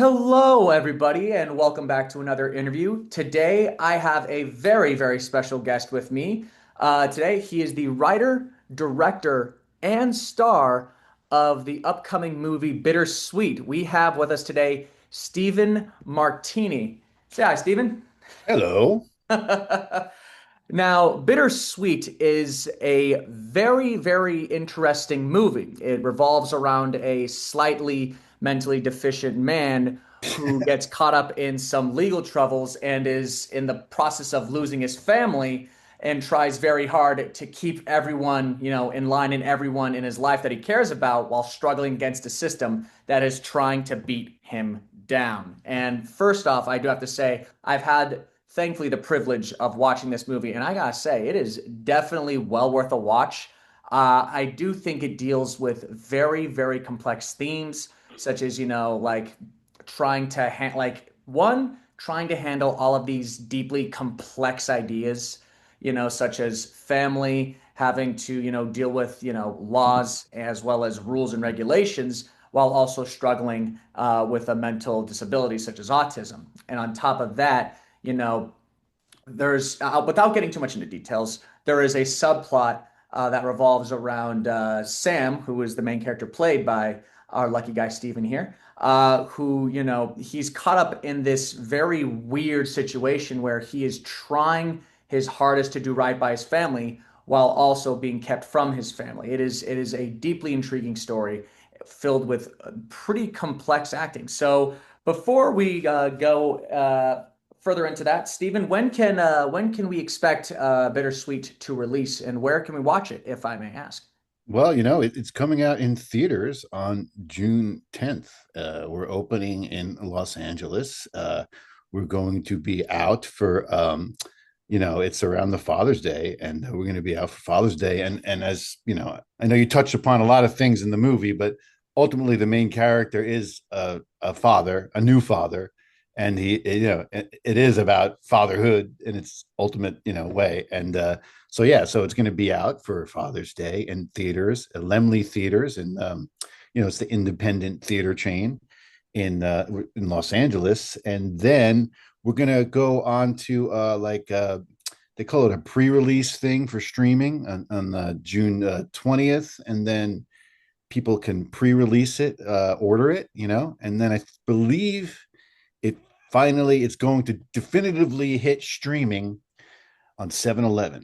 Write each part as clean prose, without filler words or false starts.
Hello, everybody, and welcome back to another interview. Today, I have a very, very special guest with me. Today, he is the writer, director, and star of the upcoming movie BitterSweet. We have with us today Steven Martini. Say hi, Steven. Hello. Now, Bittersweet is a very, very interesting movie. It revolves around a slightly mentally deficient man who gets caught up in some legal troubles and is in the process of losing his family and tries very hard to keep everyone, in line and everyone in his life that he cares about while struggling against a system that is trying to beat him down. And first off, I do have to say, I've had thankfully the privilege of watching this movie, and I gotta say, it is definitely well worth a watch. I do think it deals with very, very complex themes, such as like trying to handle all of these deeply complex ideas, such as family, having to deal with laws as well as rules and regulations, while also struggling with a mental disability such as autism. And on top of that, you know, there's without getting too much into details, there is a subplot that revolves around Sam, who is the main character played by our lucky guy Steven here, who he's caught up in this very weird situation where he is trying his hardest to do right by his family while also being kept from his family. It is a deeply intriguing story filled with pretty complex acting. So before we go further into that, Stephen, when can we expect Bittersweet to release, and where can we watch it, if I may ask? Well, it's coming out in theaters on June 10th. We're opening in Los Angeles. We're going to be out for, it's around the Father's Day, and we're going to be out for Father's Day. And as you know, I know you touched upon a lot of things in the movie, but ultimately the main character is a father, a new father, and it is about fatherhood in its ultimate, way. And so it's going to be out for Father's Day in theaters, Lemley Theaters, and it's the independent theater chain in Los Angeles. And then we're going to go on to they call it a pre-release thing for streaming on June 20th, and then people can pre-release it, order it, and then I believe it finally it's going to definitively hit streaming on 7/11.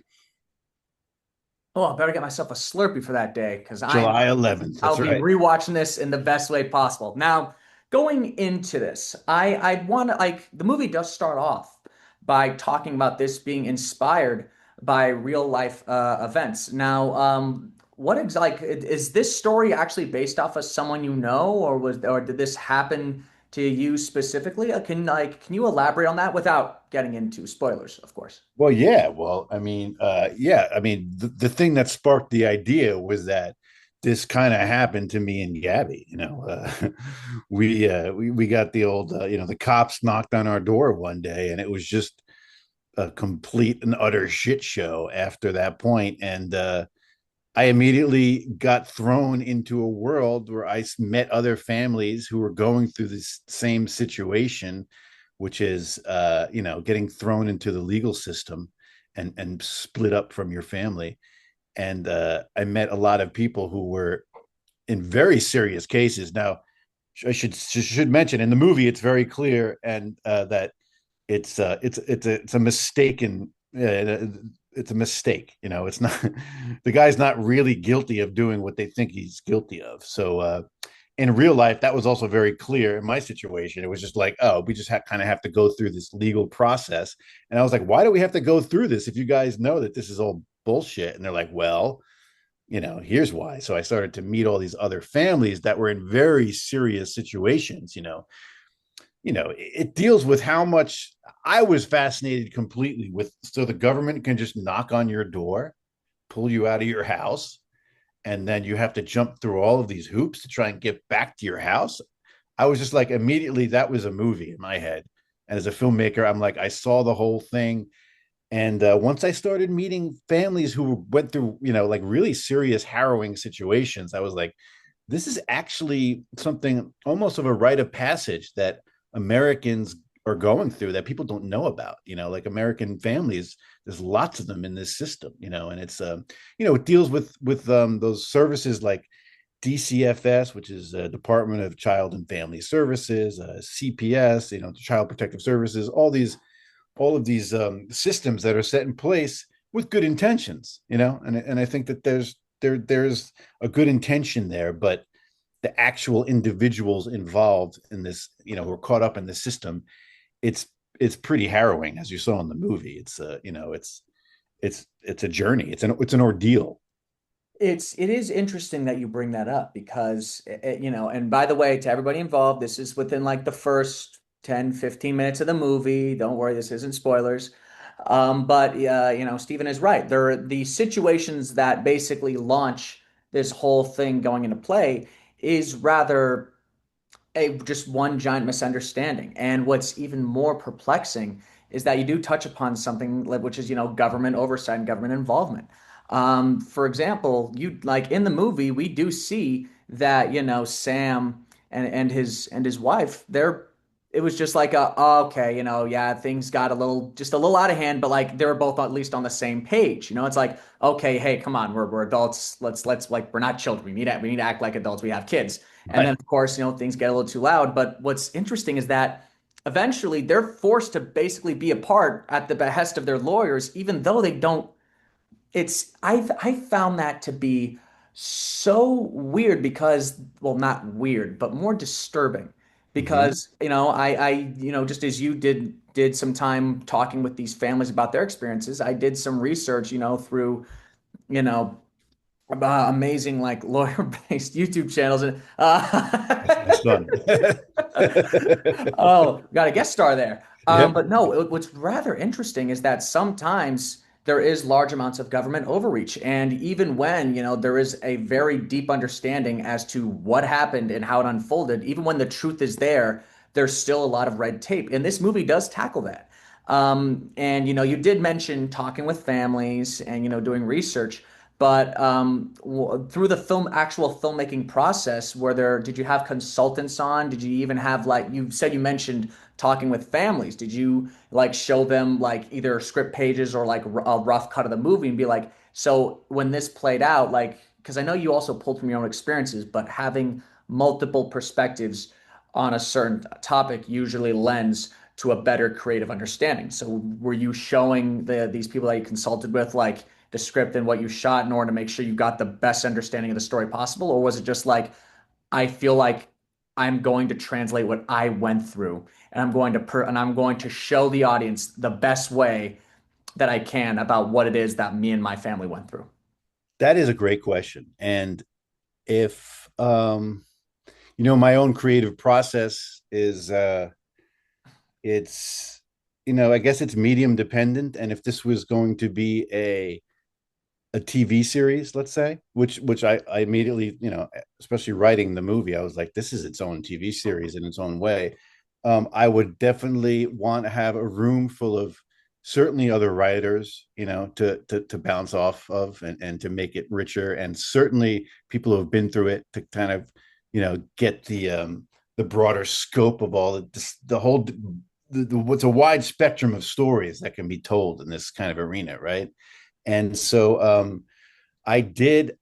Oh, I better get myself a Slurpee for that day because July 11th. I'll That's be right. rewatching this in the best way possible. Now, going into this, I want to like the movie does start off by talking about this being inspired by real life events. Now, is this story actually based off of someone you know, or did this happen to you specifically? Can you elaborate on that without getting into spoilers, of course? Well, yeah. Well, I mean, yeah. I mean, the thing that sparked the idea was that this kind of happened to me and Gabby. We got the old, the cops knocked on our door one day, and it was just a complete and utter shit show after that point. And I immediately got thrown into a world where I met other families who were going through this same situation, which is, getting thrown into the legal system and split up from your family. And I met a lot of people who were in very serious cases. Now, I should mention in the movie it's very clear and that it's a mistaken it's a mistake. It's not the guy's not really guilty of doing what they think he's guilty of. So in real life, that was also very clear in my situation. It was just like, oh, we just kind of have to go through this legal process. And I was like, why do we have to go through this if you guys know that this is all bullshit? And they're like, well, here's why. So I started to meet all these other families that were in very serious situations. It deals with how much I was fascinated completely with. So the government can just knock on your door, pull you out of your house, and then you have to jump through all of these hoops to try and get back to your house. I was just like, immediately, that was a movie in my head. And as a filmmaker, I'm like, I saw the whole thing. And once I started meeting families who went through, like really serious, harrowing situations, I was like, this is actually something almost of a rite of passage that Americans are going through that people don't know about. Like American families, there's lots of them in this system. And it's it deals with those services like DCFS, which is Department of Child and Family Services, CPS, Child Protective Services, all of these systems that are set in place with good intentions, and I think that there's a good intention there, but the actual individuals involved in this, who are caught up in the system, it's it's pretty harrowing, as you saw in the movie. It's a journey. It's an ordeal. It is interesting that you bring that up because and by the way, to everybody involved, this is within like the first 10-15 minutes of the movie. Don't worry, this isn't spoilers. But Stephen is right. There are the situations that basically launch this whole thing going into play is rather a just one giant misunderstanding. And what's even more perplexing is that you do touch upon something which is, government oversight and government involvement. For example, you like in the movie, we do see that, Sam and his wife, it was just like oh, okay, yeah, things got just a little out of hand, but like they were both at least on the same page. It's like, okay, hey, come on, we're adults. Let's like we're not children. We need to act like adults. We have kids. And then Right. of course, things get a little too loud. But what's interesting is that eventually they're forced to basically be apart at the behest of their lawyers, even though they don't. I found that to be so weird because, well, not weird, but more disturbing Mm-hmm. because, just as you did some time talking with these families about their experiences, I did some research, through, you know, amazing like lawyer-based YouTube channels and That's my son. oh, got a guest star there. Yep. But no, what's rather interesting is that sometimes there is large amounts of government overreach, and even when there is a very deep understanding as to what happened and how it unfolded, even when the truth is there, there's still a lot of red tape, and this movie does tackle that. And you did mention talking with families and doing research. But through the actual filmmaking process, did you have consultants on? Did you even have like you said you mentioned talking with families? Did you like show them like either script pages or like a rough cut of the movie and be like, so when this played out, like, because I know you also pulled from your own experiences, but having multiple perspectives on a certain topic usually lends to a better creative understanding. So were you showing these people that you consulted with like the script and what you shot in order to make sure you got the best understanding of the story possible? Or was it just like, I feel like I'm going to translate what I went through and I'm going to show the audience the best way that I can about what it is that me and my family went through? That is a great question. And if my own creative process is it's I guess it's medium dependent. And if this was going to be a TV series, let's say, which I immediately, especially writing the movie, I was like, this is its own TV series in its own way. I would definitely want to have a room full of certainly other writers, to bounce off of and to make it richer, and certainly people who have been through it to kind of, get the broader scope of all the whole what's a wide spectrum of stories that can be told in this kind of arena, right? And so I did,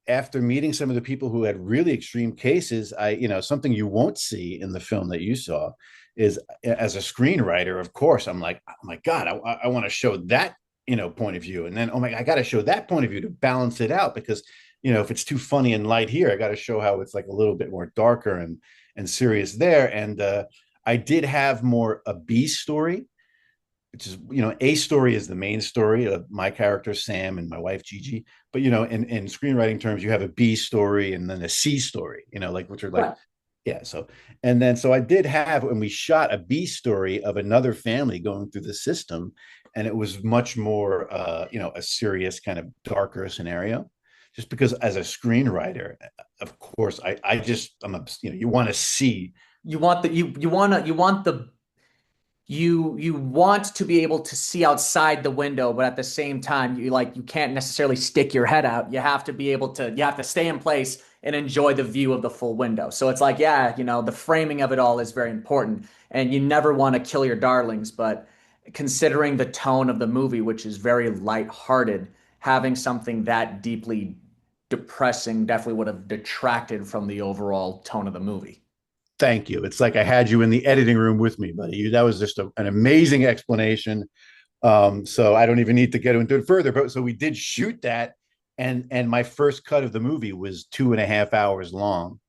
after meeting some of the people who had really extreme cases, something you won't see in the film that you saw is, as a screenwriter, of course, I'm like, oh my God, I want to show that, point of view. And then, oh my God, I got to show that point of view to balance it out because, if it's too funny and light here, I got to show how it's like a little bit more darker and serious there. And I did have more a B story, which is, a story is the main story of my character Sam and my wife Gigi, but in screenwriting terms you have a B story and then a C story, like, which are like, Right. yeah. So I did have, when we shot, a B story of another family going through the system, and it was much more a serious kind of darker scenario, just because as a screenwriter, of course, I'm a, you want to see. You want the you want to be able to see outside the window, but at the same time, you can't necessarily stick your head out. You have to be able to you have to stay in place and enjoy the view of the full window. So it's like, yeah, the framing of it all is very important, and you never want to kill your darlings, but considering the tone of the movie, which is very lighthearted, having something that deeply depressing definitely would have detracted from the overall tone of the movie. Thank you. It's like I had you in the editing room with me, buddy. That was just an amazing explanation. So I don't even need to get into it further. But so we did shoot that, and my first cut of the movie was 2.5 hours long,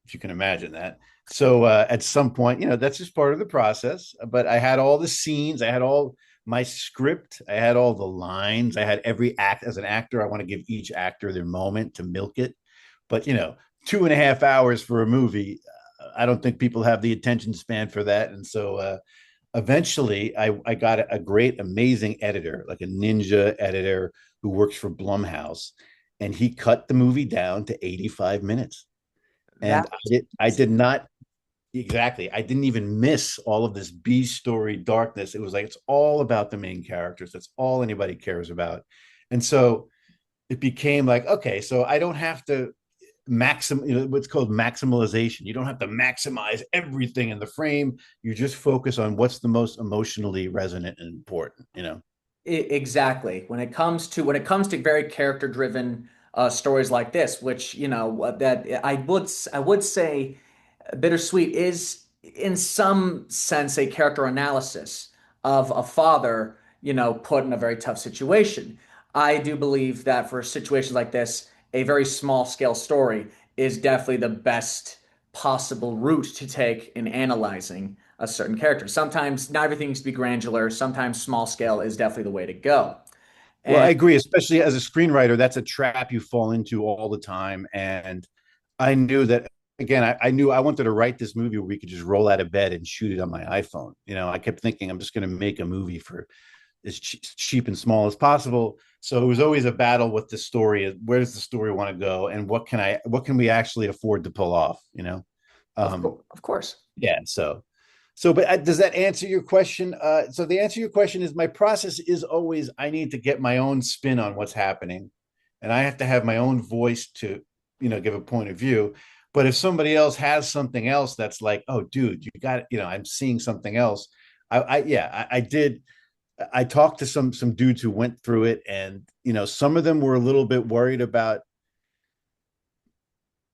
if you can imagine that. So at some point, that's just part of the process. But I had all the scenes, I had all my script, I had all the lines, I had every act. As an actor, I want to give each actor their moment to milk it. But 2.5 hours for a movie, I don't think people have the attention span for that. And so eventually I got a great, amazing editor, like a ninja editor who works for Blumhouse, and he cut the movie down to 85 minutes. And That I did not exactly. I didn't even miss all of this B story darkness. It was like it's all about the main characters. That's all anybody cares about. And so it became like, okay, so I don't have to what's called maximalization. You don't have to maximize everything in the frame. You just focus on what's the most emotionally resonant and important. Exactly. When it comes to very character driven stories like this, which that I would say BitterSweet is in some sense a character analysis of a father, put in a very tough situation. I do believe that for situations like this, a very small scale story is definitely the best possible route to take in analyzing a certain character. Sometimes not everything needs to be granular. Sometimes small scale is definitely the way to go. Well, I And agree, especially as a screenwriter, that's a trap you fall into all the time. And I knew that again, I knew I wanted to write this movie where we could just roll out of bed and shoot it on my iPhone. I kept thinking I'm just going to make a movie for as cheap and small as possible. So it was always a battle with the story. Where does the story want to go, and what can we actually afford to pull off? of course, Yeah. But does that answer your question? So the answer to your question is my process is always I need to get my own spin on what's happening, and I have to have my own voice to, give a point of view. But if somebody else has something else that's like, oh, dude, you got it, I'm seeing something else. I did. I talked to some dudes who went through it, and some of them were a little bit worried about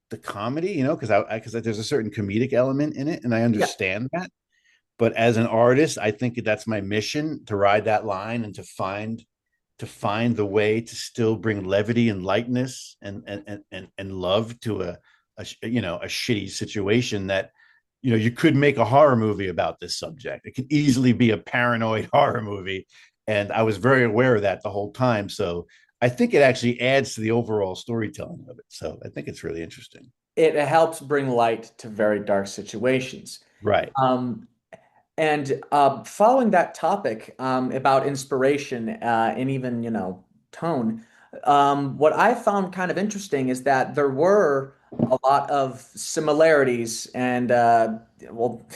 the comedy, because there's a certain comedic element in it, and I yeah. understand that. But as an artist, I think that's my mission to ride that line and to find the way to still bring levity and lightness and love to a shitty situation that you could make a horror movie about this subject. It could easily be a paranoid horror movie, and I was very aware of that the whole time. So I think it actually adds to the overall storytelling of it. So I think it's really interesting. It helps bring light to very dark situations. Right. Um, and following that topic about inspiration and even, tone, what I found kind of interesting is that there were a lot of similarities and, well,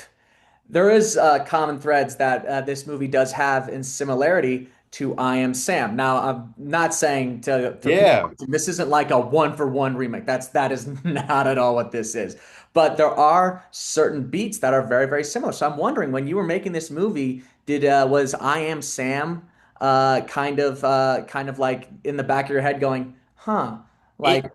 there is common threads that this movie does have in similarity to I Am Sam. Now, I'm not saying to people, Yeah. this isn't like a one for one remake. That is not at all what this is. But there are certain beats that are very, very similar. So I'm wondering, when you were making this movie, did was I Am Sam kind of like in the back of your head going, huh? It Like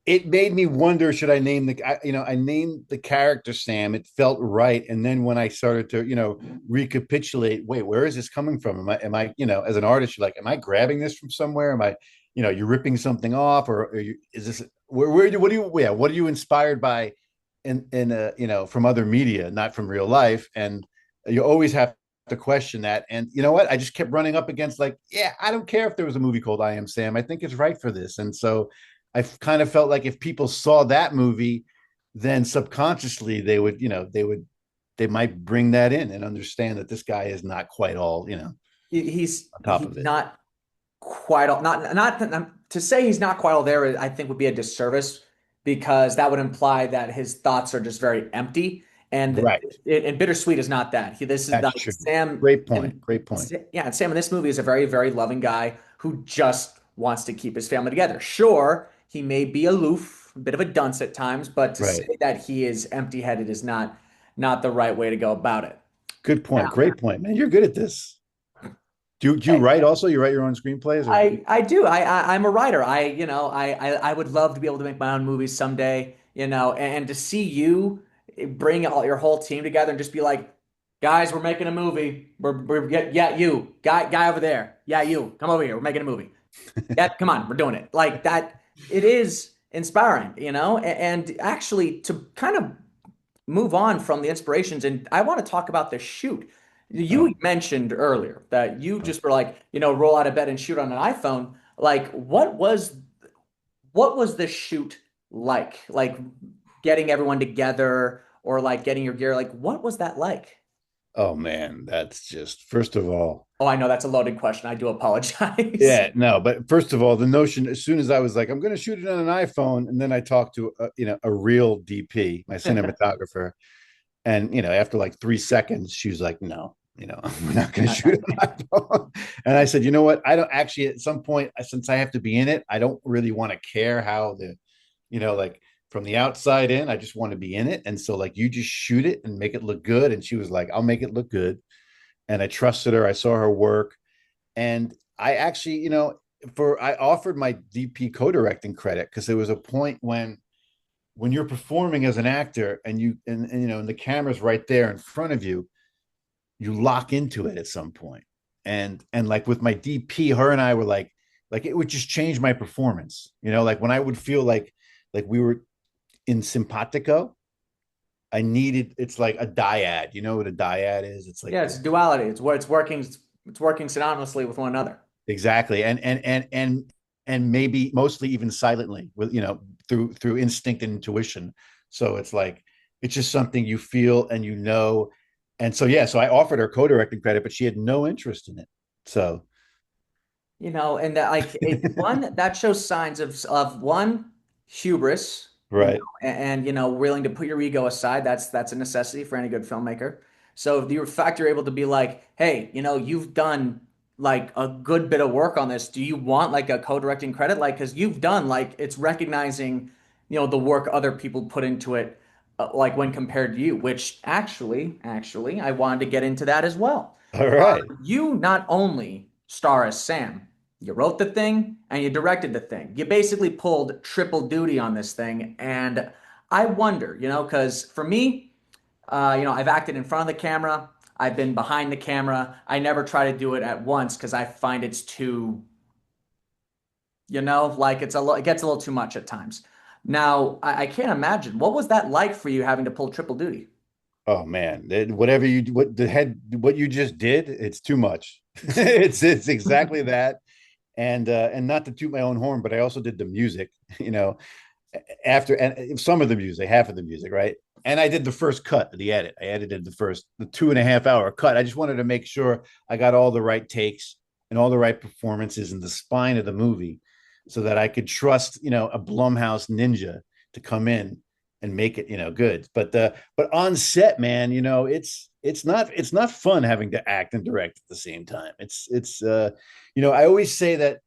it made me wonder, should I name I named the character Sam. It felt right. And then when I started to, recapitulate, wait, where is this coming from? Am I, as an artist, you're like, am I grabbing this from somewhere? Am I, you're ripping something off, or is this what are you inspired by from other media, not from real life? And you always have to question that. And you know what? I just kept running up against like, yeah, I don't care if there was a movie called I Am Sam. I think it's right for this. And so I kind of felt like if people saw that movie, then subconsciously they might bring that in and understand that this guy is not quite all, he's on top he's of it. not quite all not to say he's not quite all there, I think would be a disservice because that would imply that his thoughts are just very empty And Right. and bittersweet is not that. This is That's like true. Sam Great point. and Great point. yeah, and Sam in this movie is a very, very loving guy who just wants to keep his family together. Sure, he may be aloof, a bit of a dunce at times, but to say Right. that he is empty-headed is not the right way to go about it. Good point. Great point, man. You're good at this. Do you Now, write also? You write your own screenplays or I do. I'm a writer. I would love to be able to make my own movies someday, and to see you bring all your whole team together and just be like, guys, we're making a movie. We're yeah, you guy over there. Yeah, you come over here. We're making a movie. Yeah, come on, we're doing it. Like that, it is inspiring, and actually to kind of move on from the inspirations. And I want to talk about the shoot. oh, You mentioned earlier that you just were like, roll out of bed and shoot on an iPhone. Like, what was the shoot like? Like getting everyone together or like getting your gear. Like, what was that like? oh man, that's just first of all. Oh, I know that's a loaded question. I do apologize. Yeah, no, but first of all, the notion as soon as I was like, I'm going to shoot it on an iPhone, and then I talked to a real DP, my cinematographer, and after like 3 seconds, she was like, no, we're not going to shoot it on iPhone. And I said, you know what? I don't actually at some point, since I have to be in it, I don't really want to care how like from the outside in, I just want to be in it. And so like you just shoot it and make it look good. And she was like, I'll make it look good. And I trusted her. I saw her work. And I actually, I offered my DP co-directing credit because there was a point when you're performing as an actor and and the camera's right there in front of you, you lock into it at some point. And like with my DP, her and I were like it would just change my performance. Like when I would feel like we were in simpatico, I needed it's like a dyad. You know what a dyad is? It's like Yeah, it's duality. It's where it's working synonymously with one another. exactly. And maybe mostly even silently with through instinct and intuition. So it's like it's just something you feel and and so yeah, so I offered her co-directing credit, but she had no interest in it. So And that like one that shows signs of one hubris, right. willing to put your ego aside. That's a necessity for any good filmmaker. So the fact you're able to be like, hey, you've done like a good bit of work on this. Do you want like a co-directing credit? Like, because you've done like it's recognizing, the work other people put into it, like when compared to you. Which actually, I wanted to get into that as well. All right. You not only star as Sam, you wrote the thing and you directed the thing. You basically pulled triple duty on this thing. And I wonder, because for me, I've acted in front of the camera, I've been behind the camera. I never try to do it at once because I find it's too, like it gets a little too much at times. Now, I can't imagine. What was that like for you having to pull triple duty? Oh man, whatever what you just did, it's too much. It's exactly that. And not to toot my own horn, but I also did the music, after and some of the music, half of the music, right? And I did the first cut, the edit. I edited the 2.5 hour cut. I just wanted to make sure I got all the right takes and all the right performances in the spine of the movie so that I could trust, a Blumhouse ninja to come in and make it, good. But on set, man, it's not fun having to act and direct at the same time. I always say that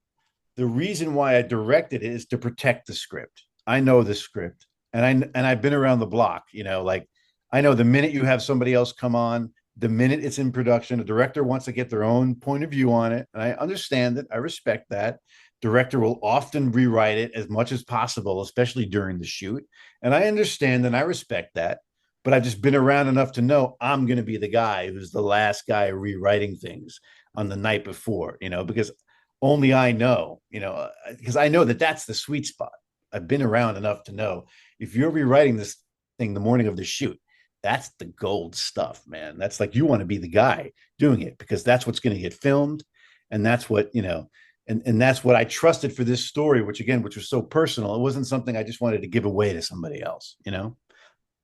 the reason why I directed it is to protect the script. I know the script, and I've been around the block. Like I know the minute you have somebody else come on, the minute it's in production, a director wants to get their own point of view on it, and I understand it. I respect that. Director will often rewrite it as much as possible, especially during the shoot, and I understand and I respect that. But I've just been around enough to know I'm going to be the guy who's the last guy rewriting things on the night before, because only I know, because I know that that's the sweet spot. I've been around enough to know if you're rewriting this thing the morning of the shoot, that's the gold stuff, man. That's like you want to be the guy doing it because that's what's going to get filmed. And that's what, and that's what I trusted for this story, which was so personal. It wasn't something I just wanted to give away to somebody else.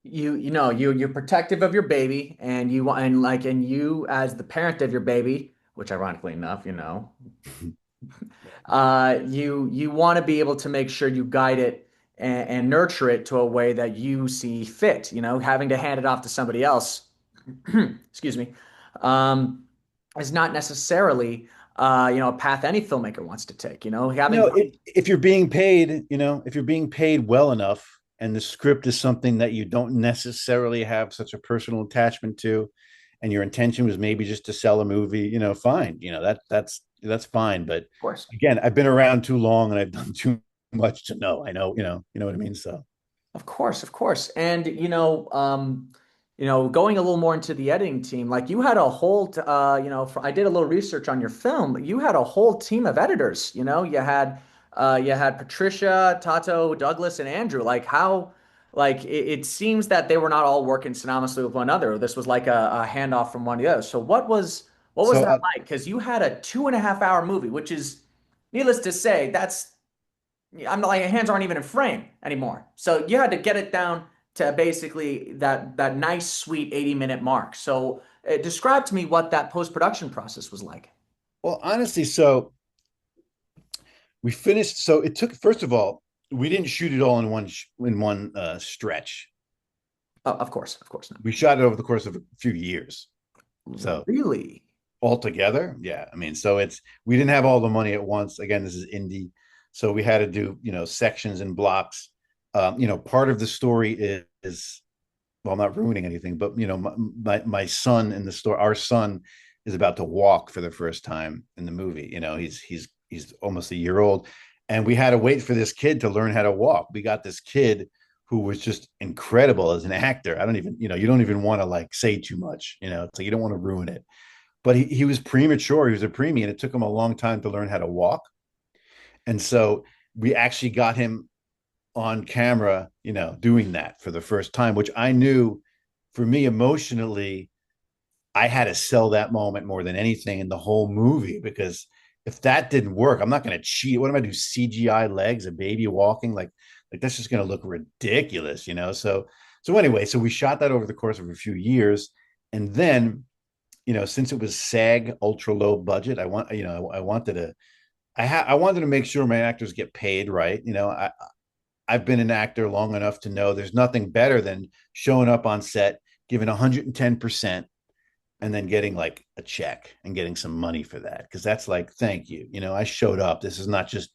You're protective of your baby and you want and you as the parent of your baby, which ironically enough, you want to be able to make sure you guide it and nurture it to a way that you see fit. Having to hand it off to somebody else, excuse me, um, is not necessarily a path any filmmaker wants to take. Having If you're being paid, if you're being paid well enough and the script is something that you don't necessarily have such a personal attachment to, and your intention was maybe just to sell a movie, fine. That's fine. But of course. again, I've been around too long and I've done too much to know. I know, you know what I mean? So Of course, of course. And going a little more into the editing team, like you had a whole I did a little research on your film. You had a whole team of editors, you had Patricia, Tato, Douglas, and Andrew. It seems that they were not all working synonymously with one another. This was like a handoff from one to the other. So what was so that like? Because you had a 2.5 hour movie, which is needless to say, I'm not like hands aren't even in frame anymore. So you had to get it down to basically that nice sweet 80-minute mark. So describe to me what that post-production process was like. well, honestly, so we finished. So it took, first of all, we didn't shoot it all in one stretch. Oh, of course not. We shot it over the course of a few years. So Really? altogether, yeah. I mean, so it's we didn't have all the money at once. Again, this is indie, so we had to do sections and blocks. Part of the story is well, I'm not ruining anything, but my son in the story, our son is about to walk for the first time in the movie. He's almost a year old, and we had to wait for this kid to learn how to walk. We got this kid who was just incredible as an actor. I don't even, you don't even want to like say too much, it's like you don't want to ruin it. But he was premature. He was a preemie, and it took him a long time to learn how to walk. And so we actually got him on camera, doing that for the first time, which I knew for me emotionally, I had to sell that moment more than anything in the whole movie because if that didn't work, I'm not going to cheat. What am I do? CGI legs, a baby walking, like that's just going to look ridiculous. So anyway, so we shot that over the course of a few years, and then since it was SAG ultra low budget, I wanted to make sure my actors get paid right. I've been an actor long enough to know there's nothing better than showing up on set, giving 110%, and then getting like a check and getting some money for that. Because that's like, thank you. I showed up. This is not just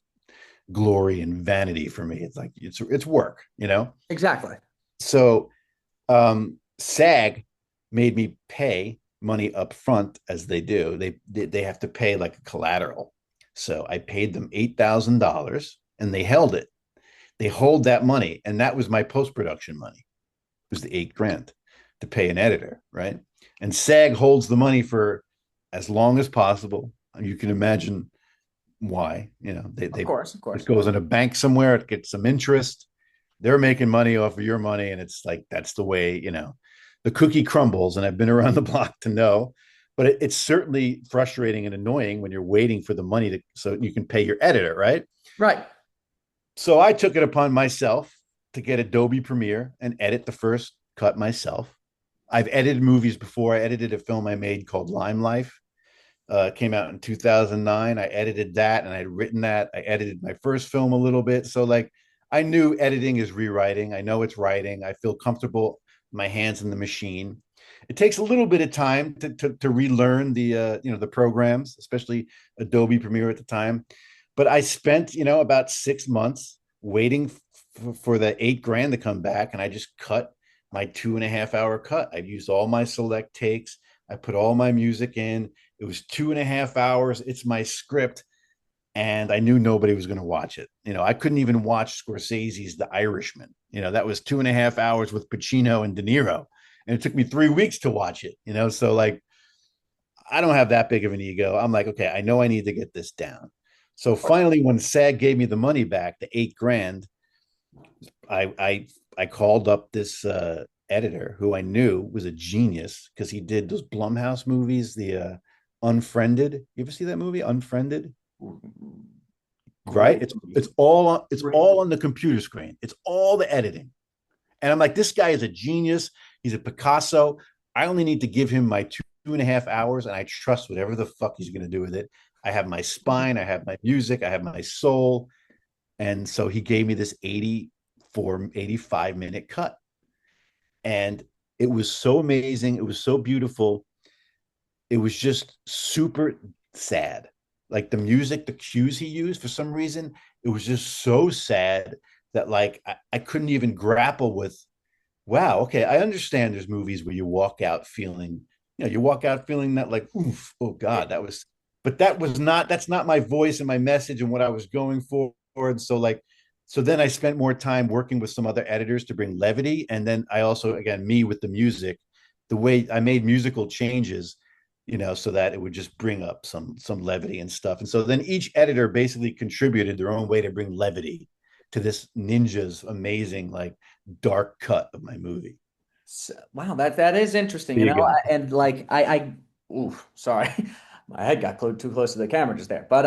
glory and vanity for me. It's like it's work. Exactly. So SAG made me pay money up front as they do. They have to pay like a collateral. So I paid them $8,000 and they held it. They hold that money, and that was my post-production money. It was the $8,000 to pay an editor, right? And SAG holds the money for as long as possible. You can imagine why. Of course, of It course. goes in a bank somewhere, it gets some interest. They're making money off of your money, and it's like that's the way the cookie crumbles. And I've been around the block to know, but it's certainly frustrating and annoying when you're waiting for the money so you can pay your editor, right? Right. So I took it upon myself to get Adobe Premiere and edit the first cut myself. I've edited movies before. I edited a film I made called Lymelife. Came out in 2009. I edited that and I'd written that. I edited my first film a little bit. So like I knew editing is rewriting. I know it's writing. I feel comfortable, my hands in the machine. It takes a little bit of time to relearn the programs, especially Adobe Premiere at the time. But I spent about 6 months waiting for the $8,000 to come back, and I just cut my 2.5 hour cut. I used all my select takes. I put all my music in. It was 2.5 hours. It's my script, and I knew nobody was going to watch it. I couldn't even watch Scorsese's The Irishman. That was 2.5 hours with Pacino and De Niro, and it took me 3 weeks to watch it. So like, I don't have that big of an ego. I'm like, okay, I know I need to get this down. So finally, when SAG gave me the money back, the $8,000, I called up this editor who I knew was a genius because he did those Blumhouse movies, the Unfriended. You ever see that movie, Unfriended? Great Right? It's movie. it's all it's Great all movie. on the computer screen. It's all the editing. And I'm like, this guy is a genius. He's a Picasso. I only need to give him my 2.5 hours, and I trust whatever the fuck he's going to do with it. I have my spine, I have my music, I have my soul. And so he gave me this 4 85-minute cut. And it was so amazing. It was so beautiful. It was just super sad. Like the music, the cues he used, for some reason, it was just so sad that like I couldn't even grapple with, wow, okay, I understand there's movies where you walk out feeling, you walk out feeling that like, oof, oh God, that was, but that's not my voice and my message and what I was going for. And so like, so then I spent more time working with some other editors to bring levity. And then I also, again, me with the music, the way I made musical changes, so that it would just bring up some levity and stuff. And so then each editor basically contributed their own way to bring levity to this ninja's amazing like dark cut of my movie. So, wow, that is interesting, There you go. and like ooh, sorry, my head got too close to the camera just there. But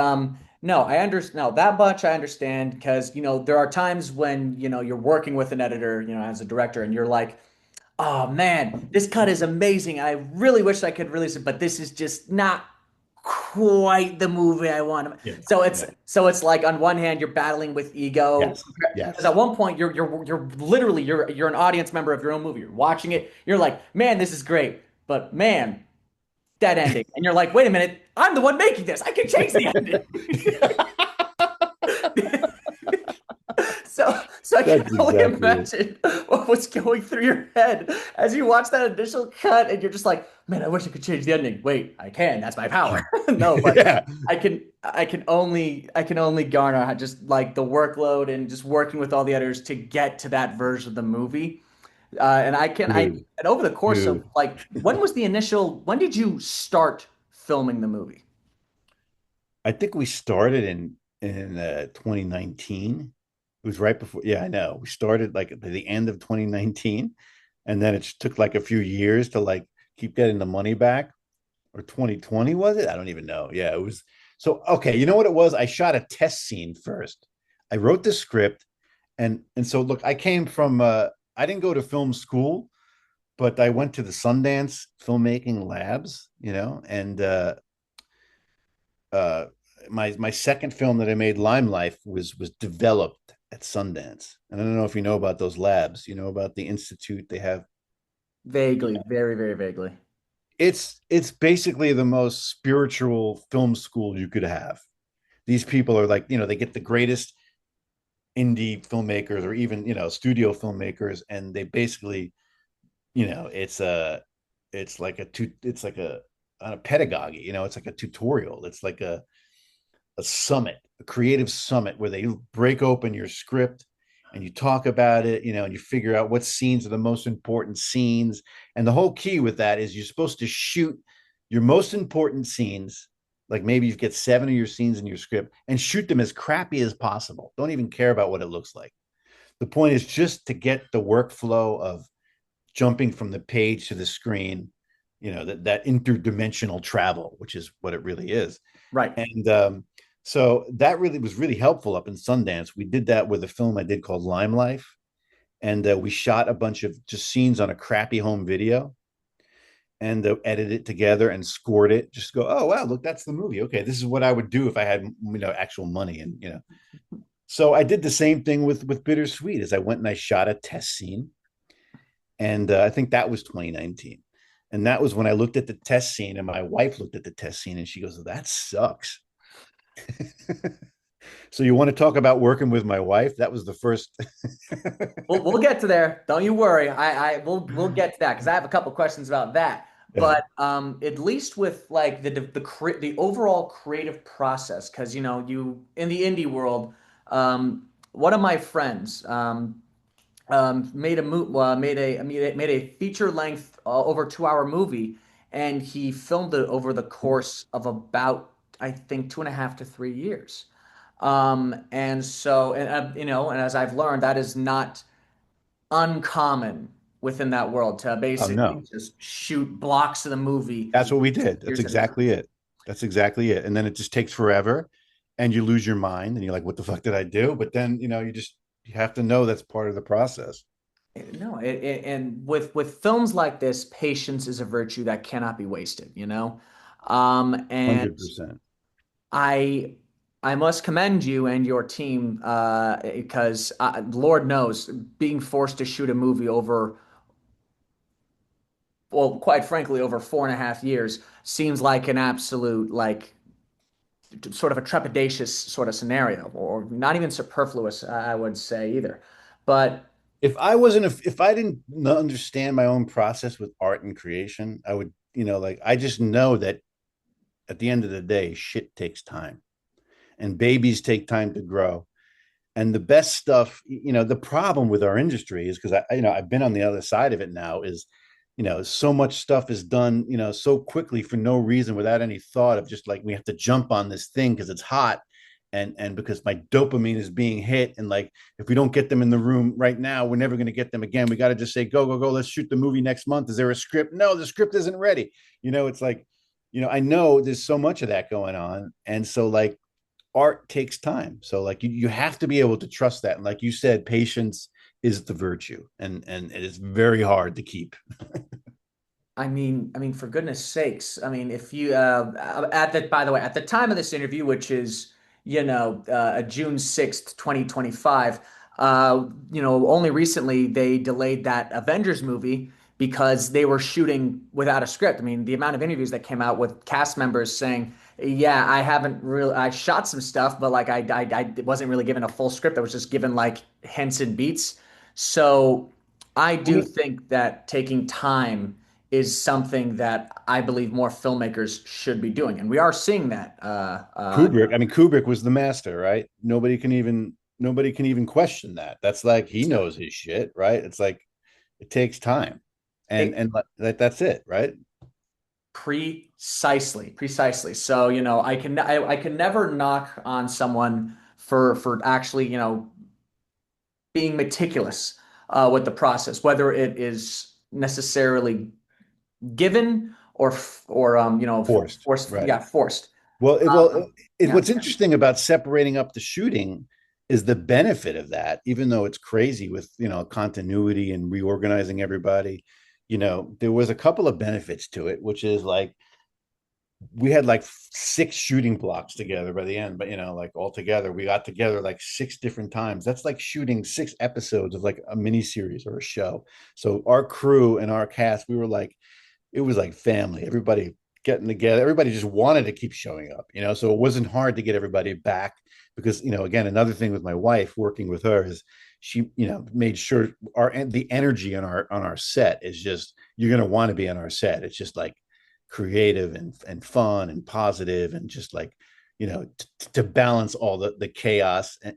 no, I understand. No, that much I understand because there are times when you're working with an editor, as a director, and you're like, oh man, this cut is amazing. I really wish I could release it, but this is just not quite the movie I want. Yeah. So it's like on one hand you're battling with ego Yes. because Yes. at one point you're literally you're an audience member of your own movie. You're watching it. You're like, man, this is great, but man, that ending, and you're like, wait a minute, I'm the one making this. I can change the ending. So I can That's only exactly it. imagine what was going through your head as you watch that initial cut and you're just like, man, I wish I could change the ending. Wait, I can. That's my power. No, but Yeah. I can only garner just like the workload and just working with all the editors to get to that version of the movie. And I can I Dude, and over the course of dude. like when did you start filming the movie? I think we started in 2019. It was right before. Yeah, I know. We started like at the end of 2019, and then it took like a few years to like keep getting the money back. Or 2020 was it? I don't even know. Yeah, it was. So okay, you know what it was? I shot a test scene first. I wrote the script, and so look, I came from. I didn't go to film school, but I went to the Sundance filmmaking labs. And uh, my second film that I made, Lymelife, was developed at Sundance. And I don't know if you know about those labs. You know about the institute they have. Vaguely, very, very vaguely. It's basically the most spiritual film school you could have. These people are like, they get the greatest indie filmmakers or even studio filmmakers, and they basically, it's like it's like a pedagogy. It's like a tutorial. It's like a summit, a creative summit where they break open your script and you talk about it, and you figure out what scenes are the most important scenes. And the whole key with that is you're supposed to shoot your most important scenes, like maybe you get 7 of your scenes in your script, and shoot them as crappy as possible. Don't even care about what it looks like. The point is just to get the workflow of jumping from the page to the screen, that interdimensional travel, which is what it really is. Right. And so that really was really helpful up in Sundance. We did that with a film I did called Lymelife, and we shot a bunch of just scenes on a crappy home video, and edited it together and scored it. Just go, oh wow, look, that's the movie. Okay, this is what I would do if I had actual money, and So I did the same thing with BitterSweet. As I went and I shot a test scene, and I think that was 2019. And that was when I looked at the test scene, and my wife looked at the test scene, and she goes, "That sucks." So you want to talk about working with my wife? That was the first. We'll get to there. Don't you worry. We'll get to that because I have a couple questions about that. Yeah. But at least with like the overall creative process, because you in the indie world, one of my friends made a feature length over 2 hour movie, and he filmed it over the course of about I think 2.5 to 3 years. And so and as I've learned, that is not uncommon within that world to Oh basically no, just shoot blocks of the movie that's what we did. That's years at a time. exactly it. That's exactly it. And then it just takes forever, and you lose your mind, and you're like, "What the fuck did I do?" But then you have to know that's part of the process. No, and with films like this, patience is a virtue that cannot be wasted. And 100%. I I must commend you and your team because Lord knows, being forced to shoot a movie over, well, quite frankly, over 4.5 years seems like an absolute, like, sort of a trepidatious sort of scenario, or not even superfluous, I would say either. But If I didn't understand my own process with art and creation, I would, like I just know that at the end of the day, shit takes time and babies take time to grow. And the best stuff, the problem with our industry is because I've been on the other side of it now is, so much stuff is done, so quickly for no reason without any thought of just like, we have to jump on this thing because it's hot. And because my dopamine is being hit. And like, if we don't get them in the room right now, we're never going to get them again. We got to just say, go, go, go. Let's shoot the movie next month. Is there a script? No, the script isn't ready. It's like, I know there's so much of that going on. And so like, art takes time. So like you have to be able to trust that. And like you said, patience is the virtue. And it is very hard to keep. I mean, for goodness sakes, I mean, if you by the way, at the time of this interview, which is, June 6th, 2025, only recently they delayed that Avengers movie because they were shooting without a script. I mean, the amount of interviews that came out with cast members saying, "Yeah, I shot some stuff, but like I wasn't really given a full script. I was just given like hints and beats." So I do think that taking time is something that I believe more filmmakers should be doing, and we are seeing that. Kubrick was the master, right? Nobody can even question that. That's like he knows his shit, right? It's like it takes time. That's it, right? Precisely, precisely. So, I can never knock on someone for actually, being meticulous with the process, whether it is necessarily given or Forced, forced, right? yeah, forced. Well, Um, yeah. what's interesting about separating up the shooting is the benefit of that, even though it's crazy with, continuity and reorganizing everybody. There was a couple of benefits to it, which is like we had like 6 shooting blocks together by the end, but like all together, we got together like 6 different times. That's like shooting 6 episodes of like a mini series or a show. So our crew and our cast, we were like, it was like family. Everybody getting together. Everybody just wanted to keep showing up, So it wasn't hard to get everybody back because, again, another thing with my wife working with her is she, made sure the energy on our set is just you're gonna want to be on our set. It's just like creative and fun and positive and just like to balance all the chaos and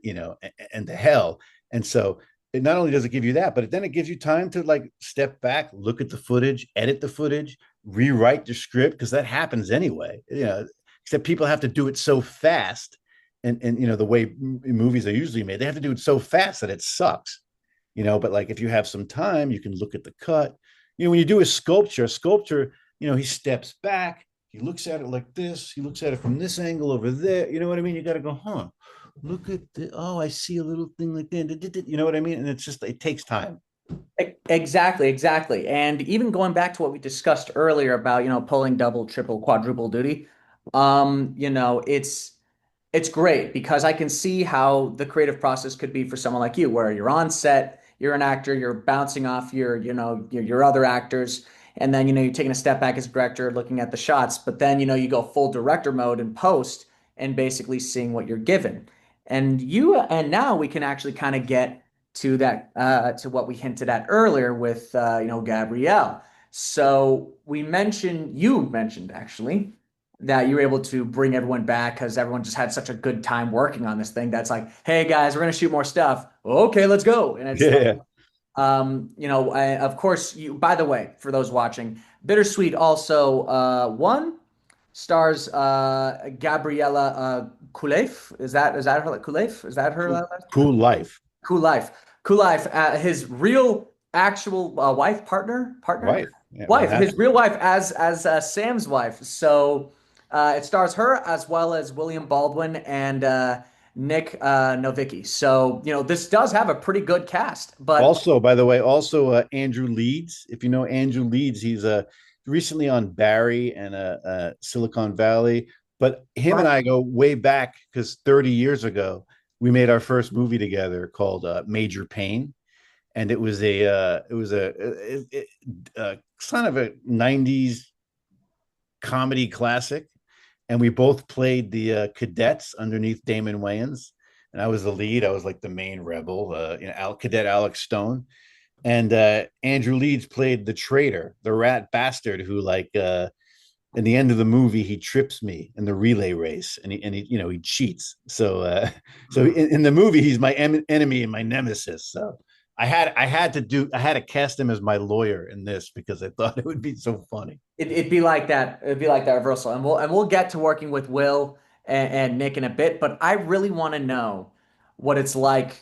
and the hell. And so it not only does it give you that, but then it gives you time to like step back, look at the footage, edit the footage, rewrite the script, because that happens anyway. Except people have to do it so fast, and the way movies are usually made, they have to do it so fast that it sucks. But like if you have some time, you can look at the cut. When you do a sculpture, he steps back, he looks at it like this, he looks at it from this angle over there. You know what I mean? You got to go, huh? Look at the, oh, I see a little thing like that. You know what I mean? And it's just, it takes time. Exactly, exactly. And even going back to what we discussed earlier about, pulling double, triple, quadruple duty, it's great because I can see how the creative process could be for someone like you, where you're on set, you're an actor, you're bouncing off your other actors, and then you're taking a step back as a director, looking at the shots, but then you go full director mode in post and basically seeing what you're given. And now we can actually kind of get to that to what we hinted at earlier with Gabrielle. So you mentioned actually that you were able to bring everyone back because everyone just had such a good time working on this thing. That's like, hey guys, we're gonna shoot more stuff. Okay, let's go. And it's like, Yeah. of course, by the way, for those watching, BitterSweet also one stars Gabriella Kuleif. Is that her Kuleif? Is that her Cool, cool life. Cool Life? Cool Life. His real actual Wife. Yeah, his Manhattan. real wife as Sam's wife. So it stars her as well as William Baldwin and Nick Novicki. So this does have a pretty good cast, but Also, by the way, also Andrew Leeds. If you know Andrew Leeds, he's recently on Barry and Silicon Valley. But him and Right. I go way back because 30 years ago we made our first movie together called Major Pain, and it was a kind of a 90s comedy classic, and we both played the cadets underneath Damon Wayans, and I was the lead. I was like the main rebel, Cadet Alex Stone, and Andrew Leeds played the traitor, the rat bastard who in the end of the movie he trips me in the relay race, and he he cheats. So Mhm. in the movie he's my enemy and my nemesis. So I had to cast him as my lawyer in this because I thought it would be so funny. It'd be like that. It'd be like that reversal, and we'll get to working with Will and Nick in a bit. But I really want to know what it's like,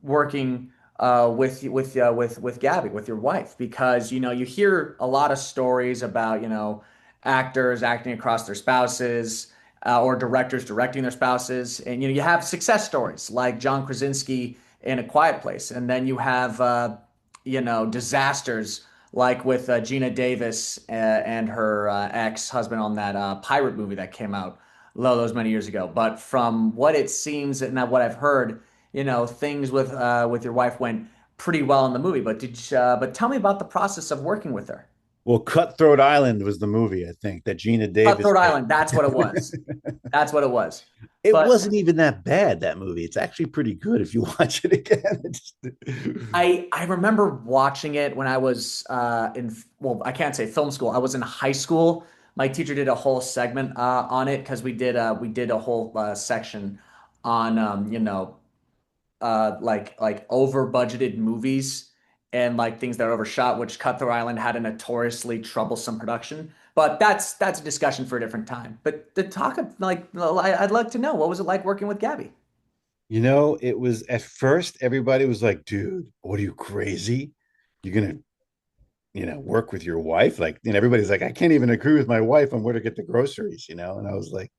working with Gabby, with your wife, because you hear a lot of stories about actors acting across their spouses, or directors directing their spouses, and you have success stories like John Krasinski in A Quiet Place, and then you have disasters like with Gina Davis and her ex-husband on that pirate movie that came out those many years ago. But from what it seems and what I've heard, things with your wife went pretty well in the movie. But tell me about the process of working with her. Well, Cutthroat Island was the movie I think that Gina Davis Cutthroat made. Island, that's what it was. That's what it was. It But wasn't even that bad, that movie. It's actually pretty good if you watch it again. I remember watching it when I was well, I can't say film school. I was in high school. My teacher did a whole segment on it because we did a whole section on like over budgeted movies and like things that are overshot, which Cutthroat Island had a notoriously troublesome production. But that's a discussion for a different time. But the talk of like I'd like to know, what was it like working with Gabby? It was at first everybody was like, dude, what are you crazy? You're gonna, work with your wife? Like, everybody's like, I can't even agree with my wife on where to get the groceries. And I was like,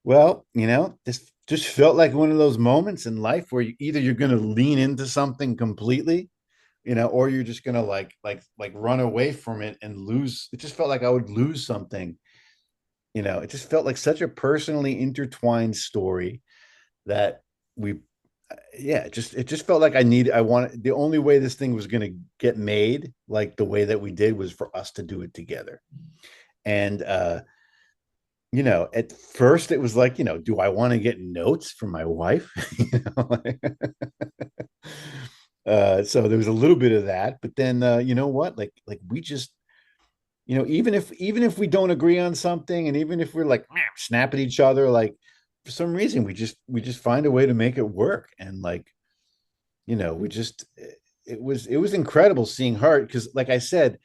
well, this just felt like one of those moments in life where either you're gonna lean into something completely, or you're just gonna like run away from it and lose. It just felt like I would lose something. It just felt like such a personally intertwined story that we yeah, it just felt like I wanted the only way this thing was going to get made like the way that we did was for us to do it together. And at first it was like, do I want to get notes from my wife? So there was a little bit of that, but then you know what? Like we just even if we don't agree on something, and even if we're like snap at each other, like for some reason we just find a way to make it work. And like we just it was incredible seeing her because like I said,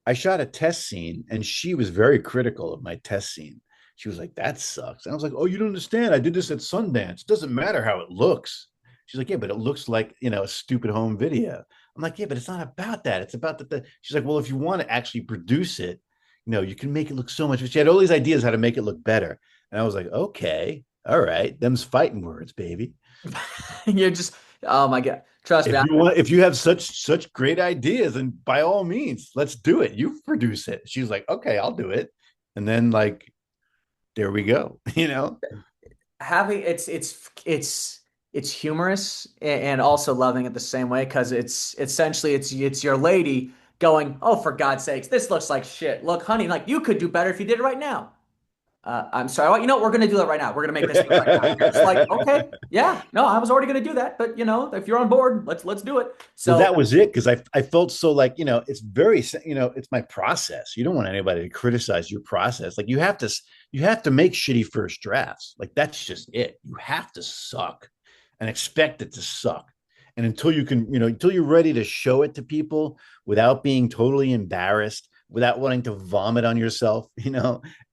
I shot a test scene and she was very critical of my test scene. She was like, that sucks. And I was like, oh, you don't understand, I did this at Sundance. It doesn't matter how it looks. She's like, yeah, but it looks like a stupid home video. I'm like, yeah, but it's not about that. It's about the she's like, well, if you want to actually produce it, you can make it look so much. She had all these ideas how to make it look better. And I was like, okay, all right, them's fighting words, baby. You're just, oh my God. Trust me. If you have such great ideas, and by all means, let's do it. You produce it. She's like, okay, I'll do it. And then like, there we go. Having it's humorous and also loving it the same way because it's essentially it's your lady going, oh, for God's sakes, this looks like shit. Look, honey, like you could do better if you did it right now. I'm sorry. Well, we're going to do that right now. We're going to make this thing right now. You're just like, okay, yeah, no, I was already going to do that, but if you're on board, let's do it. Well, So that was it because I felt so like it's very it's my process. You don't want anybody to criticize your process. Like you have to make shitty first drafts. Like that's just it. You have to suck and expect it to suck. And until you can until you're ready to show it to people without being totally embarrassed, without wanting to vomit on yourself,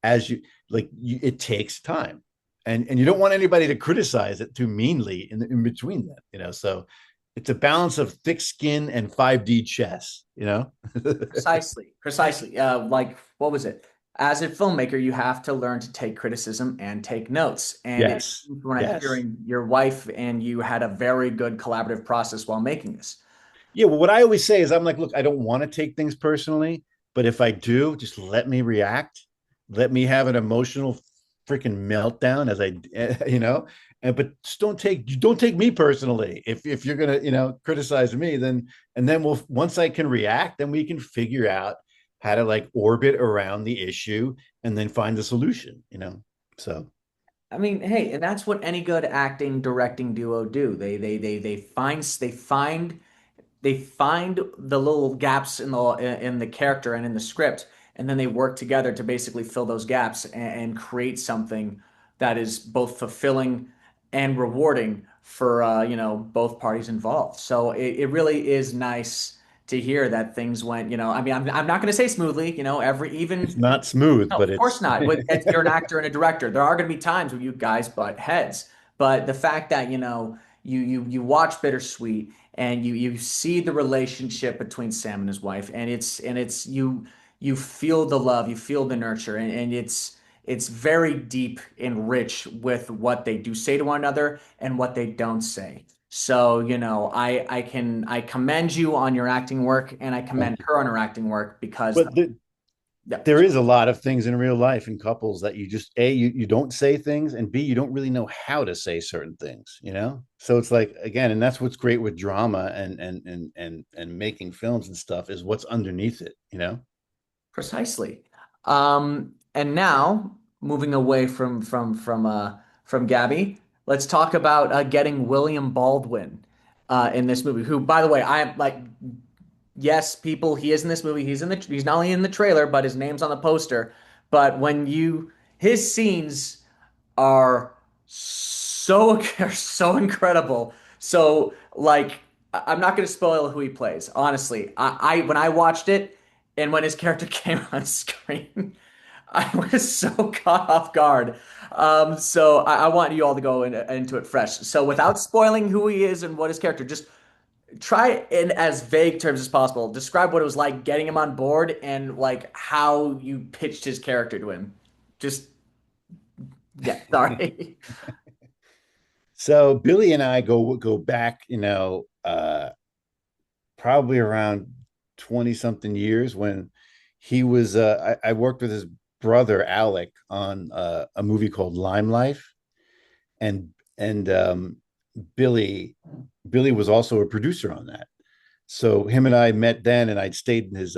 as it takes time. And you don't want anybody to criticize it too meanly in between them. So it's a balance of thick skin and 5D chess. precisely. Like what was it? As a filmmaker, you have to learn to take criticism and take notes. And it Yes. when I'm Yes. hearing your wife and you had a very good collaborative process while making this. Yeah. Well, what I always say is I'm like, look, I don't want to take things personally, but if I do, just let me react. Let me have an emotional freaking meltdown as I, and but just don't take me personally. If you're gonna, criticize me, then and then we'll once I can react, then we can figure out how to like orbit around the issue and then find the solution. So I mean, hey, and that's what any good acting directing duo do. They find the little gaps in the character and in the script, and then they work together to basically fill those gaps and create something that is both fulfilling and rewarding for both parties involved. So it really is nice to hear that things went, I mean, I'm not going to say smoothly, every it's even not smooth, no, but of course it's not. You're an actor and a director. There are going to be times where you guys butt heads. But the fact that, you watch Bittersweet and you see the relationship between Sam and his wife, and it's you feel the love, you feel the nurture, and it's very deep and rich with what they do say to one another and what they don't say. So, I commend you on your acting work, and I commend thank you. her on her acting work because But yeah. there is a lot of things in real life in couples that you just you don't say things, and B, you don't really know how to say certain things. So it's like, again, and that's what's great with drama and making films and stuff, is what's underneath it. Precisely. And now moving away from Gabby, let's talk about getting William Baldwin in this movie. Who, by the way, I am like, yes, people, he is in this movie. He's not only in the trailer, but his name's on the poster. But his scenes are are so incredible. So like I'm not going to spoil who he plays. Honestly, I when I watched it and when his character came on screen, I was so caught off guard. So I want you all to go into it fresh. So without spoiling who he is and what his character, just try in as vague terms as possible. Describe what it was like getting him on board and like how you pitched his character to him. Just yeah, sorry. So Billy and I go back, probably around 20 something years, when he was I worked with his brother Alec on a movie called Lymelife, and Billy Billy was also a producer on that. So him and I met then, and I'd stayed in his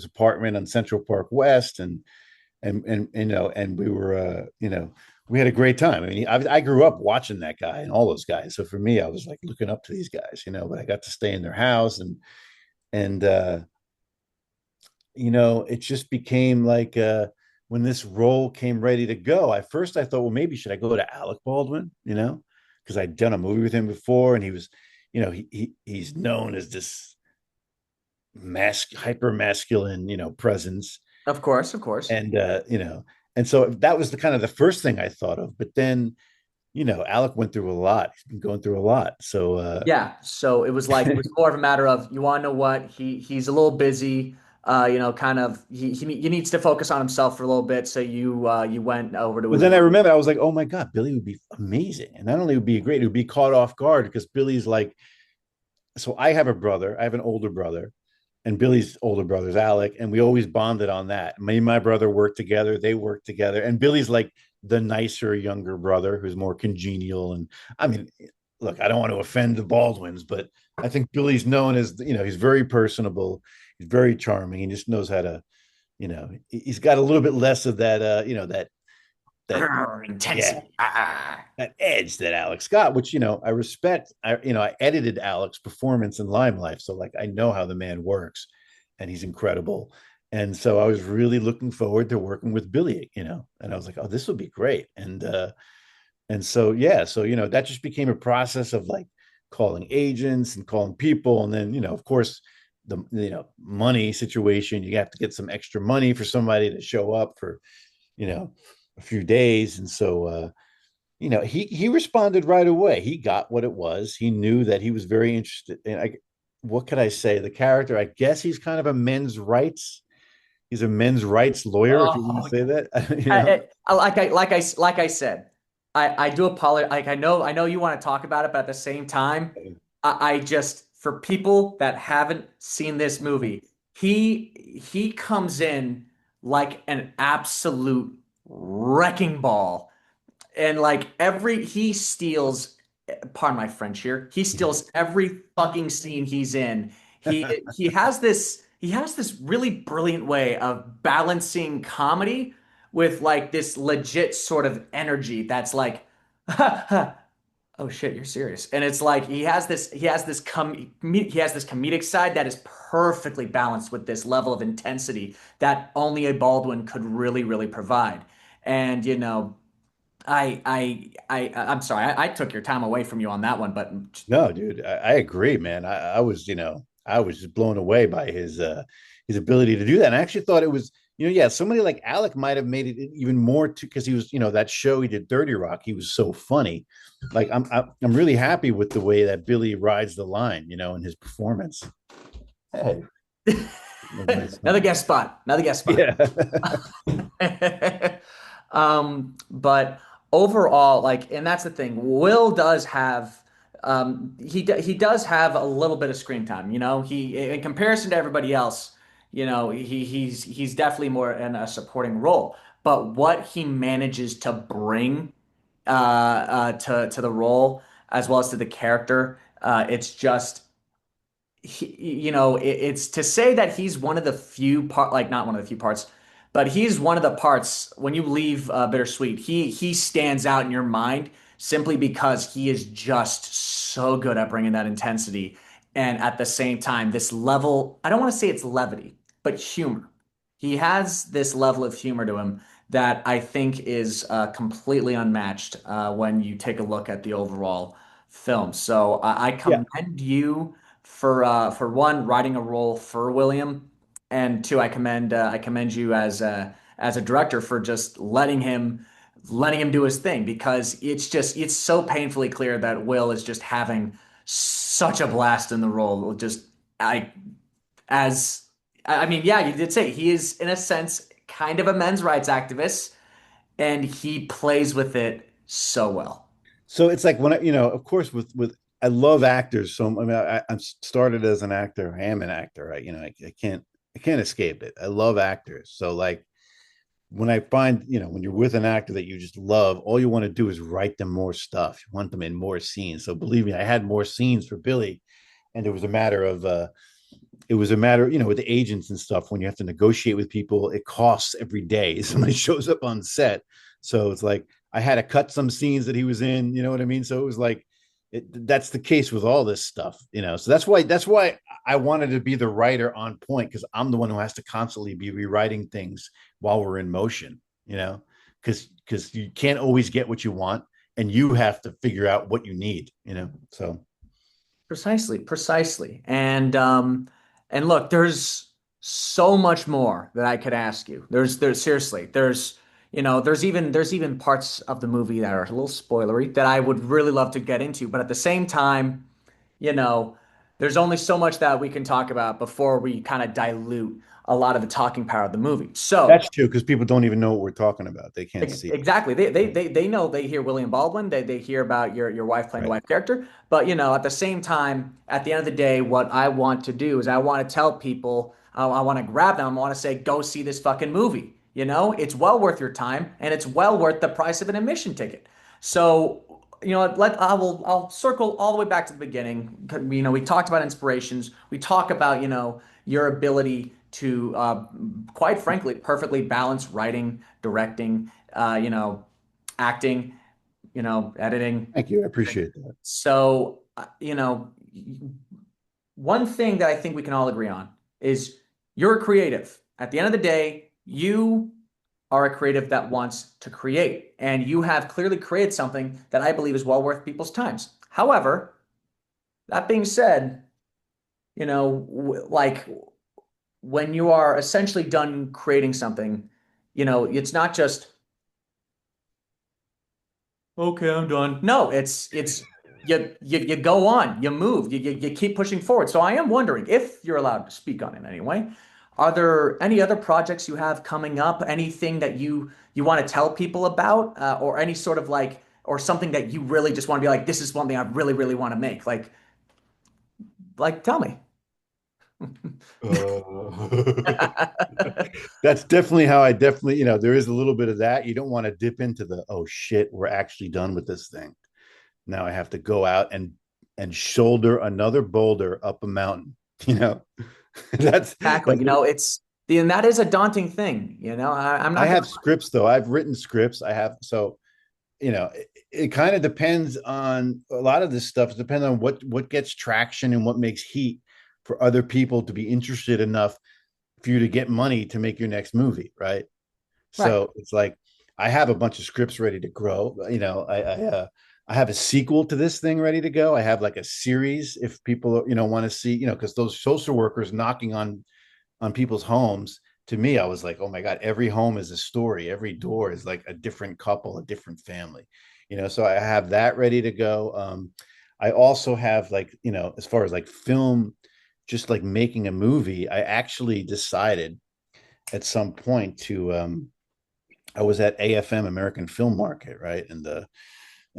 apartment on Central Park West, and we were we had a great time. I mean, I grew up watching that guy and all those guys. So for me, I was like looking up to these guys. But I got to stay in their house, and it just became like, when this role came ready to go, at first I thought, well, maybe should I go to Alec Baldwin, because I'd done a movie with him before, and he was, he's known as this hyper masculine, presence, Of course, of course. and so that was the kind of the first thing I thought of. But then, Alec went through a lot. He's been going through a lot. So Yeah, so it was more of a matter of you want to know what he's a little busy, kind of he needs to focus on himself for a little bit. So you went over to but his then I remember I was like, oh my God, Billy would be amazing. And not only would be great, it would be caught off guard, because Billy's like, so I have a brother, I have an older brother, and Billy's older brother's Alec, and we always bonded on that. Me and my brother worked together, they worked together, and Billy's like the nicer younger brother who's more congenial. And I mean, look, I don't want to offend the Baldwins, but I think Billy's known as, he's very personable, he's very charming, he just knows how to, he's got a little bit less of that, that yeah, intensity. Ah. that edge that Alex got, which, I respect. I edited Alex's performance in Limelife, so like I know how the man works, and he's incredible. And so I was really looking forward to working with Billy, and I was like, oh, this would be great. And so yeah, so that just became a process of like calling agents and calling people, and then of course the money situation. You have to get some extra money for somebody to show up for you know a few days, and so he responded right away. He got what it was. He knew that he was very interested in. What could I say? The character, I guess he's kind of a men's rights. He's a men's rights lawyer, if you want Oh, to say that. like I said, I do apologize. Like I know you want to talk about it, but at the same time, I just for people that haven't seen this movie, he comes in like an absolute wrecking ball. And like every he steals, pardon my French here, he steals every fucking scene he's in. He has this really brilliant way of balancing comedy with like this legit sort of energy that's like oh shit, you're serious. And it's like he has this comedic side that is perfectly balanced with this level of intensity that only a Baldwin could really provide. And I'm sorry, I took your time away from you on that one, but No, dude, I agree, man. I was, I was just blown away by his ability to do that. And I actually thought it was, yeah, somebody like Alec might have made it even more too, because he was, that show he did, Dirty Rock. He was so funny. Like I'm really happy with the way that Billy rides the line, in his performance. Hey, nice another song. guest spot, another guest spot. Yeah. But overall, like, and that's the thing. Will does have, he does have a little bit of screen time. He in comparison to everybody else, he's definitely more in a supporting role. But what he manages to bring, to the role as well as to the character, it's just it's to say that he's one of the few part, like not one of the few parts, but he's one of the parts when you leave Bittersweet, he stands out in your mind simply because he is just so good at bringing that intensity and at the same time this level, I don't want to say it's levity, but humor. He has this level of humor to him that I think is completely unmatched when you take a look at the overall film. So I Yeah. commend you for one writing a role for William, and two, I commend you as a director for just letting him do his thing because it's so painfully clear that Will is just having such a blast in the role. Just I as I mean, yeah, you did say he is in a sense kind of a men's rights activist, and he plays with it so well. So it's like when of course, with I love actors. So I mean, I'm started as an actor. I am an actor. Right? I can't escape it. I love actors. So like when I find, when you're with an actor that you just love, all you want to do is write them more stuff. You want them in more scenes. So believe me, I had more scenes for Billy, and it was a matter, with the agents and stuff, when you have to negotiate with people, it costs every day. Somebody shows up on set. So it's like I had to cut some scenes that he was in, you know what I mean? So it was like that's the case with all this stuff. So that's why I wanted to be the writer on point, because I'm the one who has to constantly be rewriting things while we're in motion, because you can't always get what you want, and you have to figure out what you need. So Precisely, precisely. And look, there's so much more that I could ask you. There's seriously, there's even parts of the movie that are a little spoilery that I would really love to get into, but at the same time, you know, there's only so much that we can talk about before we kind of dilute a lot of the talking power of the movie. So, that's true, because people don't even know what we're talking about. They can't see it. Exactly. They know they hear William Baldwin. They hear about your wife playing the Right. wife character. But at the same time, at the end of the day, what I want to do is I want to tell people, I want to grab them, I want to say, go see this fucking movie. It's well worth your time and it's well worth the price of an admission ticket. So, I'll circle all the way back to the beginning. We talked about inspirations. We talk about, your ability to, quite frankly, perfectly balance writing, directing, acting, editing. Thank you. I appreciate that. So, one thing that I think we can all agree on is you're a creative. At the end of the day, you are a creative that wants to create, and you have clearly created something that I believe is well worth people's times. However, that being said, like when you are essentially done creating something, it's not just okay, I'm done. No, it's you go on, you move, you keep pushing forward. So I am wondering if you're allowed to speak on it anyway. Are there any other projects you have coming up? Anything that you want to tell people about, or any sort of like, or something that you really just want to be like, this is one thing I really want to make. Like tell me. That's definitely how I definitely, there is a little bit of that. You don't want to dip into the, oh shit, we're actually done with this thing. Now I have to go out and shoulder another boulder up a mountain. You know, Exactly. that's And that is a daunting thing. I'm I not have gonna. scripts though. I've written scripts. I have so it kind of depends on a lot of this stuff. It depends on what gets traction and what makes heat for other people to be interested enough for you to get money to make your next movie, right? Right. So it's like I have a bunch of scripts ready to grow. I have a sequel to this thing ready to go. I have like a series if people want to see, because those social workers knocking on people's homes. To me, I was like, oh my God, every home is a story. Every door is like a different couple, a different family. So I have that ready to go. I also have like, as far as like film, just like making a movie, I actually decided at some point to I was at AFM American Film Market, right? And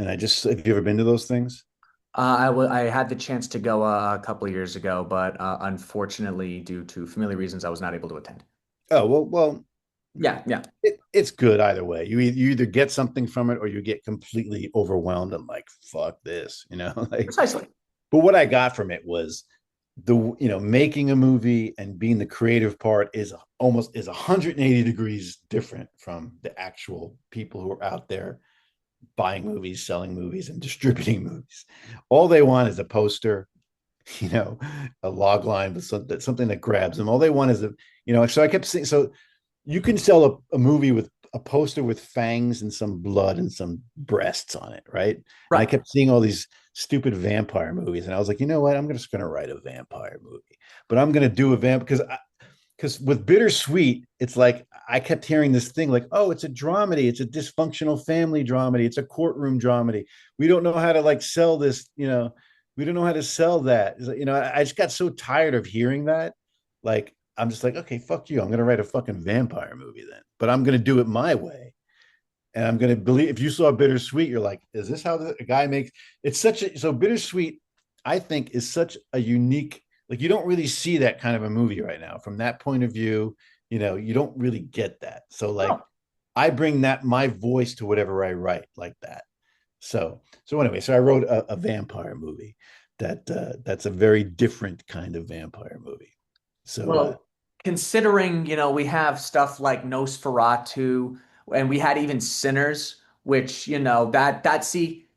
I just have you ever been to those things? I had the chance to go a couple of years ago, but unfortunately, due to familiar reasons, I was not able to attend. Oh well, Yeah, yeah, it's good either way. You either get something from it or you get completely overwhelmed and like fuck this, like. precisely. But what I got from it was the making a movie and being the creative part is 180 degrees different from the actual people who are out there buying movies, selling movies, and distributing movies. All they want is a poster, you know, a log line with something that grabs them. All they want is so I kept saying, so you can sell a movie with a poster with fangs and some blood and some breasts on it, right? And I Right. kept seeing all these stupid vampire movies, and I was like, you know what? I'm just going to write a vampire movie, but I'm going to do a vamp because with bittersweet, it's like I kept hearing this thing like, oh, it's a dramedy, it's a dysfunctional family dramedy, it's a courtroom dramedy. We don't know how to like sell this, we don't know how to sell that. I just got so tired of hearing that. Like, I'm just like, okay, fuck you. I'm gonna write a fucking vampire movie then, but I'm gonna do it my way. And I'm gonna believe if you saw bittersweet, you're like, is this how the guy makes it's such a so bittersweet, I think, is such a unique, like you don't really see that kind of a movie right now. From that point of view, you don't really get that. So like Oh, I bring that my voice to whatever I write like that. So anyway, so I wrote a vampire movie that's a very different kind of vampire movie. So well, considering, we have stuff like Nosferatu, and we had even Sinners, which, see,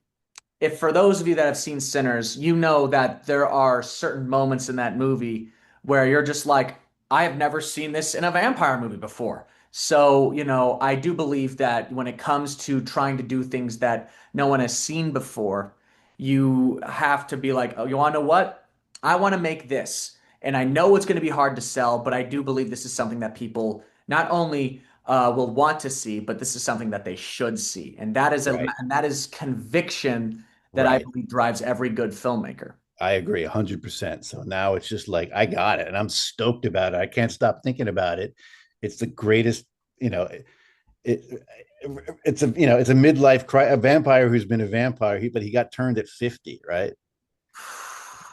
if for those of you that have seen Sinners, you know that there are certain moments in that movie where you're just like, I have never seen this in a vampire movie before. So, I do believe that when it comes to trying to do things that no one has seen before, you have to be like, oh, you want to know what? I want to make this. And I know it's going to be hard to sell, but I do believe this is something that people not only will want to see, but this is something that they should see. right, And that is conviction that I right. believe drives every good filmmaker. I agree 100%. So now it's just like I got it and I'm stoked about it. I can't stop thinking about it. It's the greatest, you know, it, it's a midlife a vampire who's been a vampire, but he got turned at 50, right?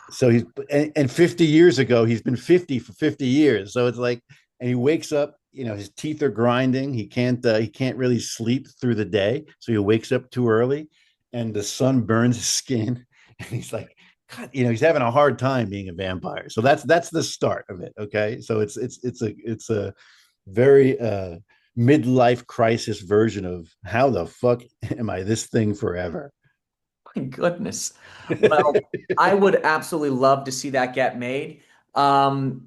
So and 50 years ago, he's been 50 for 50 years. So it's like, and he wakes up, his teeth are grinding. He can't really sleep through the day. So he wakes up too early and the sun burns his skin. And he's like, God, he's having a hard time being a vampire. So that's the start of it. Okay. So it's a very midlife crisis version of how the fuck am I this thing forever? My goodness. Well, I would absolutely love to see that get made. And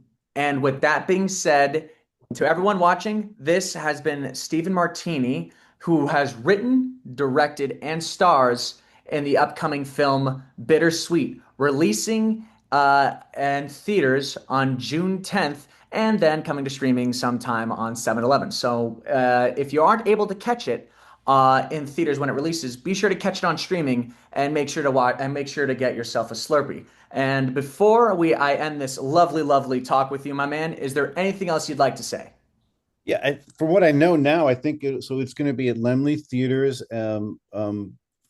with that being said, to everyone watching, this has been Steven Martini, who has written, directed, and stars in the upcoming film BitterSweet, releasing in theaters on June 10th and then coming to streaming sometime on 7/11. So if you aren't able to catch it, in theaters when it releases, be sure to catch it on streaming and make sure to watch and make sure to get yourself a Slurpee. And before I end this lovely, lovely talk with you, my man, is there anything else you'd like to say? Yeah, from what I know now, I think it's going to be at Lemley Theaters from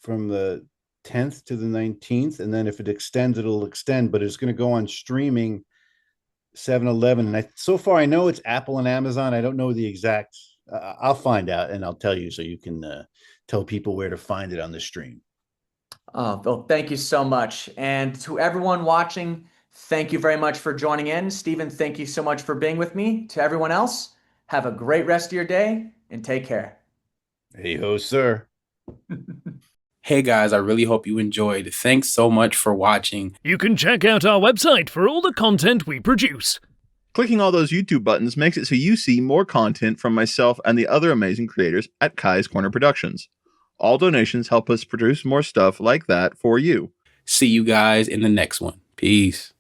the 10th to the 19th, and then if it extends, it'll extend. But it's going to go on streaming 7-Eleven, and so far I know it's Apple and Amazon. I don't know the exact. I'll find out and I'll tell you so you can tell people where to find it on the stream. Oh, well, thank you so much. And to everyone watching, thank you very much for joining in. Stephen, thank you so much for being with me. To everyone else, have a great rest of your day and take care. Hey ho, sir. Hey guys, I really hope you enjoyed. Thanks so much for watching. You can check out our website for all the content we produce. Clicking all those YouTube buttons makes it so you see more content from myself and the other amazing creators at Kai's Corner Productions. All donations help us produce more stuff like that for you. See you guys in the next one. Peace.